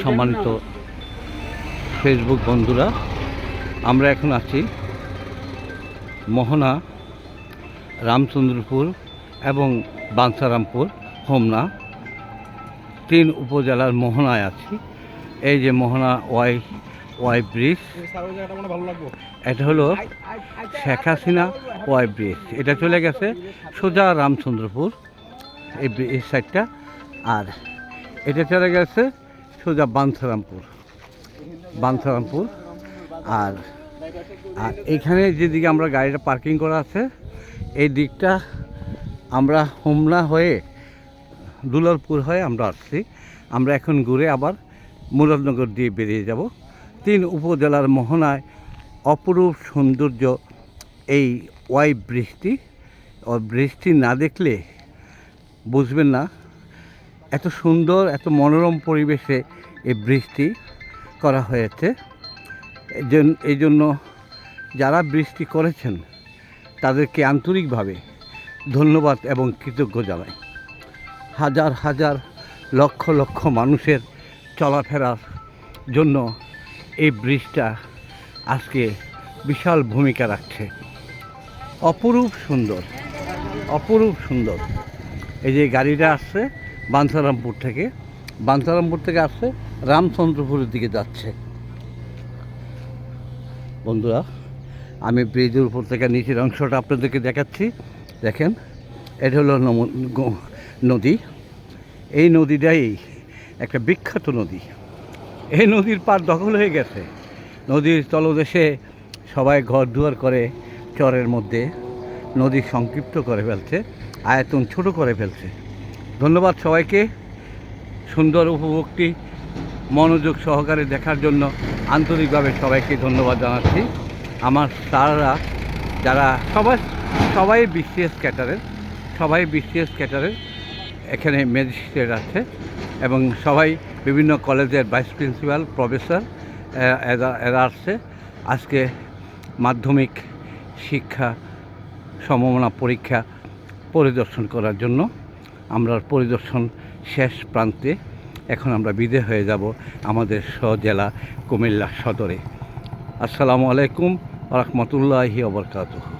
সম্মানিত ফেসবুক বন্ধুরা, আমরা এখন আছি মোহনা, রামচন্দ্রপুর এবং বাঞ্ছারামপুর, হোমনা, 3 উপজেলার মোহনায় আছি। এই যে মোহনা ওয়াই ব্রিজ, এটা হলো শেখ হাসিনা ওয়াই ব্রিজ। এটা চলে গেছে সোজা রামচন্দ্রপুর এই সাইডটা, আর এটা চলে গেছে সোজা বাঞ্ছারামপুর। আর এখানে যেদিকে আমরা গাড়িটা পার্কিং করা আছে, এই দিকটা আমরা হোমনা হয়ে দুলালপুর হয়ে আমরা আসছি। আমরা এখন ঘুরে আবার মুরাদনগর দিয়ে বেরিয়ে যাব। 3 উপজেলার মোহনায় অপরূপ সৌন্দর্য এই ওয়াই ব্রিজটি না দেখলে বুঝবেন না এত সুন্দর, এত মনোরম পরিবেশে এই ব্রিজটি করা হয়েছে। এই জন্য যারা ব্রিজটি করেছেন তাদেরকে আন্তরিকভাবে ধন্যবাদ এবং কৃতজ্ঞ জানাই। হাজার হাজার লক্ষ লক্ষ মানুষের চলাফেরার জন্য এই ব্রিজটা আজকে বিশাল ভূমিকা রাখছে। অপরূপ সুন্দর। এই যে গাড়িটা আসছে বাঞ্ছারামপুর থেকে আসছে রামচন্দ্রপুরের দিকে যাচ্ছে। বন্ধুরা, আমি ব্রিজের উপর থেকে নিচের অংশটা আপনাদেরকে দেখাচ্ছি। দেখেন, এটা হলো নদী। এই নদীটাই একটা বিখ্যাত নদী। এই নদীর পার দখল হয়ে গেছে। নদীর তলদেশে সবাই ঘর দুয়ার করে চরের মধ্যে। নদী সংক্ষিপ্ত করে ফেলছে, আয়তন ছোট করে ফেলছে। ধন্যবাদ সবাইকে সুন্দর উপভোগটি মনোযোগ সহকারে দেখার জন্য আন্তরিকভাবে সবাইকে ধন্যবাদ জানাচ্ছি। আমার স্যাররা যারা সবাই বিসিএস ক্যাডারের এখানে ম্যাজিস্ট্রেট আছে, এবং সবাই বিভিন্ন কলেজের ভাইস প্রিন্সিপাল, প্রফেসর এরা আসছে আজকে মাধ্যমিক শিক্ষা সমমানা পরীক্ষা পরিদর্শন করার জন্য। আমরা পরিদর্শন শেষ প্রান্তে। এখন আমরা বিদায় হয়ে যাব আমাদের স্বজেলা কুমিল্লা সদরে। আসসালামু আলাইকুম ওয়া রাহমাতুল্লাহি ওয়া বারাকাতুহু।